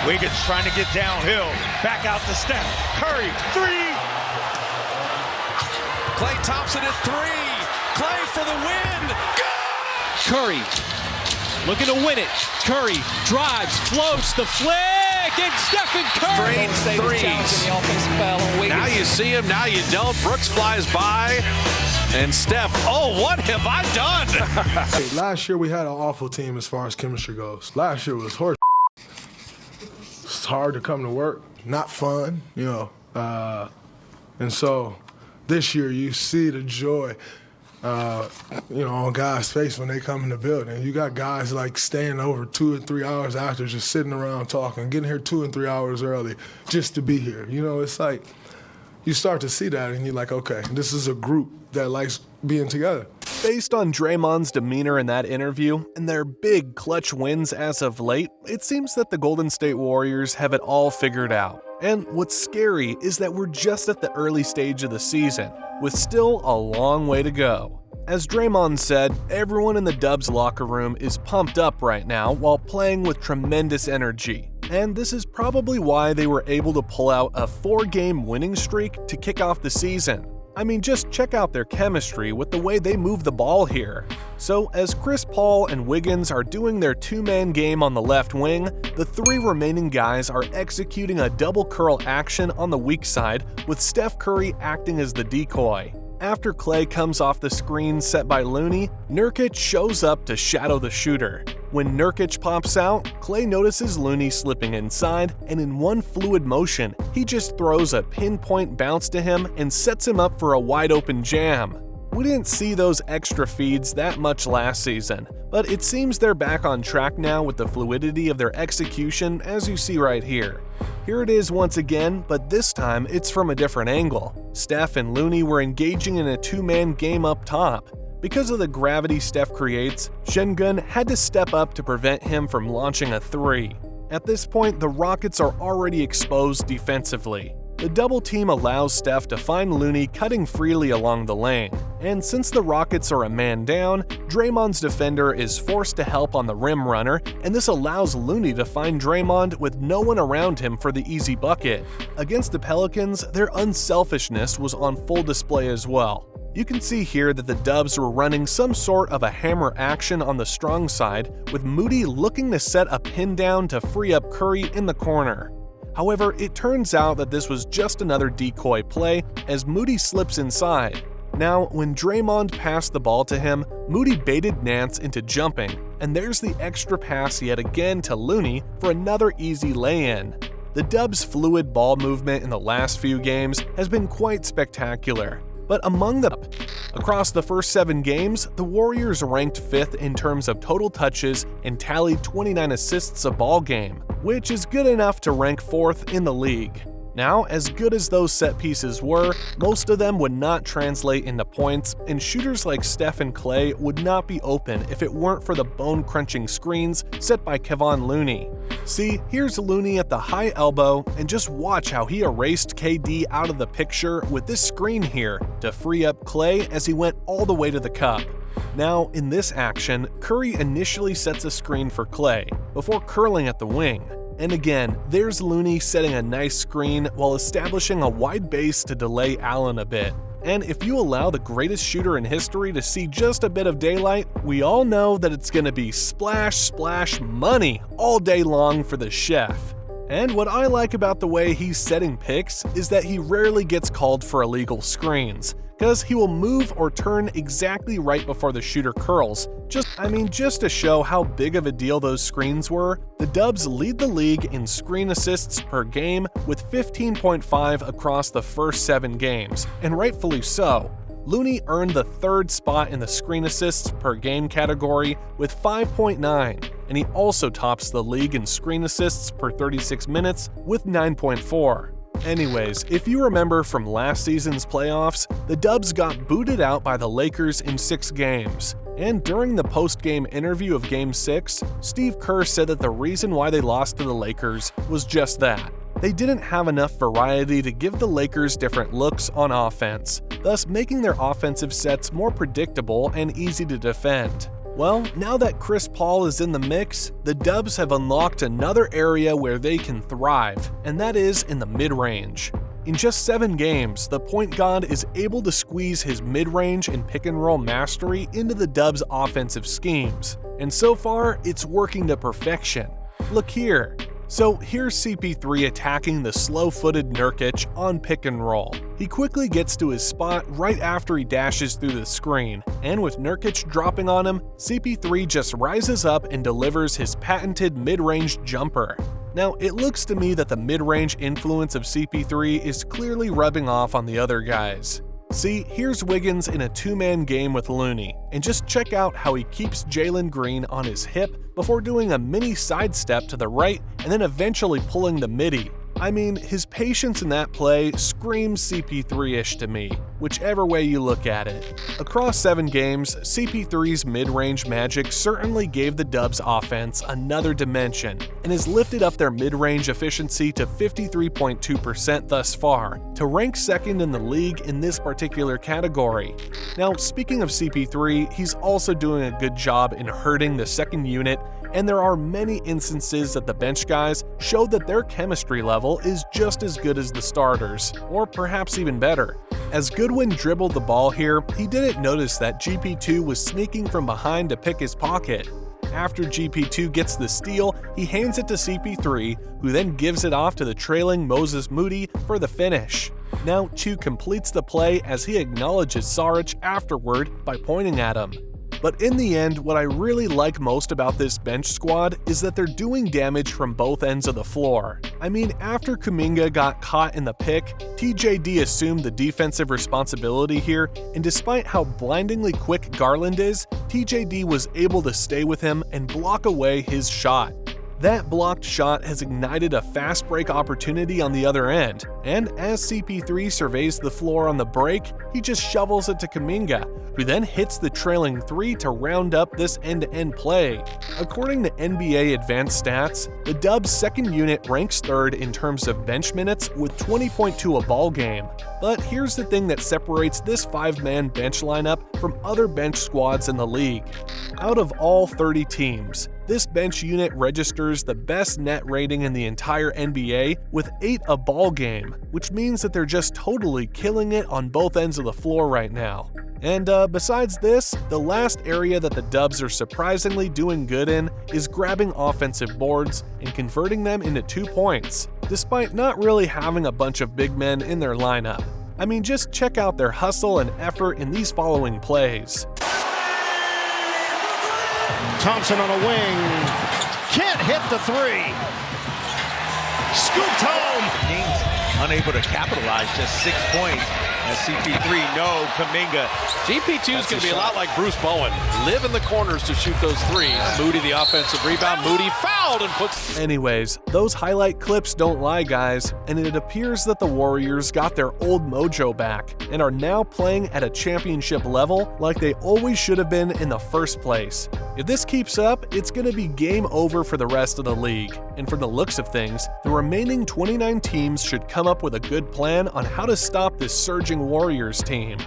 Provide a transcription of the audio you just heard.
Wiggins trying to get downhill. Back out to Steph. Curry, three. Klay Thompson at three. Klay for the win. Good! Curry looking to win it. Curry drives, floats, the flick, and Stephen Curry. Straight threes. Now you see him, now you don't. Brooks flies by. And Steph, oh, what have I done? Hey, last year we had an awful team as far as chemistry goes. Last year was horse. It's hard to come to work, not fun, and so this year you see the joy, on guys' face when they come in the building. You got guys like staying over 2 or 3 hours after, just sitting around talking, getting here 2 and 3 hours early just to be here. It's like you start to see that and you're like, okay, this is a group that likes being together. Based on Draymond's demeanor in that interview and their big clutch wins as of late, it seems that the Golden State Warriors have it all figured out. And what's scary is that we're just at the early stage of the season, with still a long way to go. As Draymond said, everyone in the Dubs locker room is pumped up right now while playing with tremendous energy. And this is probably why they were able to pull out a 4-game winning streak to kick off the season. I mean, just check out their chemistry with the way they move the ball here. So as Chris Paul and Wiggins are doing their 2-man game on the left wing, the 3 remaining guys are executing a double curl action on the weak side, with Steph Curry acting as the decoy. After Klay comes off the screen set by Looney, Nurkic shows up to shadow the shooter. When Nurkic pops out, Klay notices Looney slipping inside, and in one fluid motion, he just throws a pinpoint bounce to him and sets him up for a wide-open jam. We didn't see those extra feeds that much last season, but it seems they're back on track now with the fluidity of their execution, as you see right here. Here it is once again, but this time it's from a different angle. Steph and Looney were engaging in a 2-man game up top. Because of the gravity Steph creates, Şengün had to step up to prevent him from launching a 3. At this point, the Rockets are already exposed defensively. The double team allows Steph to find Looney cutting freely along the lane, and since the Rockets are a man down, Draymond's defender is forced to help on the rim runner, and this allows Looney to find Draymond with no one around him for the easy bucket. Against the Pelicans, their unselfishness was on full display as well. You can see here that the Dubs were running some sort of a hammer action on the strong side, with Moody looking to set a pin down to free up Curry in the corner. However, it turns out that this was just another decoy play as Moody slips inside. Now, when Draymond passed the ball to him, Moody baited Nance into jumping, and there's the extra pass yet again to Looney for another easy lay-in. The Dubs' fluid ball movement in the last few games has been quite spectacular. But across the first 7 games, the Warriors ranked 5th in terms of total touches and tallied 29 assists a ball game, which is good enough to rank 4th in the league. Now, as good as those set pieces were, most of them would not translate into points, and shooters like Steph and Klay would not be open if it weren't for the bone-crunching screens set by Kevon Looney. See, here's Looney at the high elbow, and just watch how he erased KD out of the picture with this screen here to free up Klay as he went all the way to the cup. Now, in this action, Curry initially sets a screen for Klay, before curling at the wing. And again, there's Looney setting a nice screen while establishing a wide base to delay Allen a bit. And if you allow the greatest shooter in history to see just a bit of daylight, we all know that it's gonna be splash, splash, money all day long for the chef. And what I like about the way he's setting picks is that he rarely gets called for illegal screens, because he will move or turn exactly right before the shooter curls. Just to show how big of a deal those screens were, the Dubs lead the league in screen assists per game with 15.5 across the first 7 games, and rightfully so. Looney earned the 3rd spot in the screen assists per game category with 5.9, and he also tops the league in screen assists per 36 minutes with 9.4. Anyways, if you remember from last season's playoffs, the Dubs got booted out by the Lakers in 6 games. And during the post-game interview of Game 6, Steve Kerr said that the reason why they lost to the Lakers was just that. They didn't have enough variety to give the Lakers different looks on offense, thus making their offensive sets more predictable and easy to defend. Well, now that Chris Paul is in the mix, the Dubs have unlocked another area where they can thrive, and that is in the mid-range. In just 7 games, the point guard is able to squeeze his mid-range and pick-and-roll mastery into the Dubs' offensive schemes, and so far, it's working to perfection. Look here. So here's CP3 attacking the slow-footed Nurkic on pick-and-roll. He quickly gets to his spot right after he dashes through the screen, and with Nurkic dropping on him, CP3 just rises up and delivers his patented mid-range jumper. Now, it looks to me that the mid-range influence of CP3 is clearly rubbing off on the other guys. See, here's Wiggins in a 2-man game with Looney, and just check out how he keeps Jalen Green on his hip before doing a mini sidestep to the right and then eventually pulling the midi. I mean, his patience in that play screams CP3-ish to me, whichever way you look at it. Across 7 games, CP3's mid-range magic certainly gave the Dubs offense another dimension, and has lifted up their mid-range efficiency to 53.2% thus far, to rank 2nd in the league in this particular category. Now, speaking of CP3, he's also doing a good job in hurting the second unit, and there are many instances that the bench guys showed that their chemistry level is just as good as the starters, or perhaps even better. As Goodwin dribbled the ball here, he didn't notice that GP2 was sneaking from behind to pick his pocket. After GP2 gets the steal, he hands it to CP3, who then gives it off to the trailing Moses Moody for the finish. Now Chu completes the play as he acknowledges Saric afterward by pointing at him. But in the end, what I really like most about this bench squad is that they're doing damage from both ends of the floor. I mean, after Kuminga got caught in the pick, TJD assumed the defensive responsibility here, and despite how blindingly quick Garland is, TJD was able to stay with him and block away his shot. That blocked shot has ignited a fast break opportunity on the other end, and as CP3 surveys the floor on the break, he just shovels it to Kuminga, who then hits the trailing 3 to round up this end-to-end play. According to NBA Advanced Stats, the Dubs' second unit ranks 3rd in terms of bench minutes with 20.2 a ball game. But here's the thing that separates this 5-man bench lineup from other bench squads in the league. Out of all 30 teams, this bench unit registers the best net rating in the entire NBA with 8 a ball game, which means that they're just totally killing it on both ends of the floor right now. And besides this, the last area that the Dubs are surprisingly doing good in is grabbing offensive boards and converting them into 2 points, despite not really having a bunch of big men in their lineup. I mean, just check out their hustle and effort in these following plays. Thompson on a wing. Can't hit the 3. Scooped home. Unable to capitalize, just 6 points. As CP3, no, Kuminga. GP2 is going to be a lot like Bruce Bowen. Live in the corners to shoot those 3s. Moody the offensive rebound. Moody fouled and puts... Anyways, those highlight clips don't lie, guys, and it appears that the Warriors got their old mojo back and are now playing at a championship level like they always should have been in the first place. If this keeps up, it's going to be game over for the rest of the league, and from the looks of things, the remaining 29 teams should come up with a good plan on how to stop this surging Warriors team.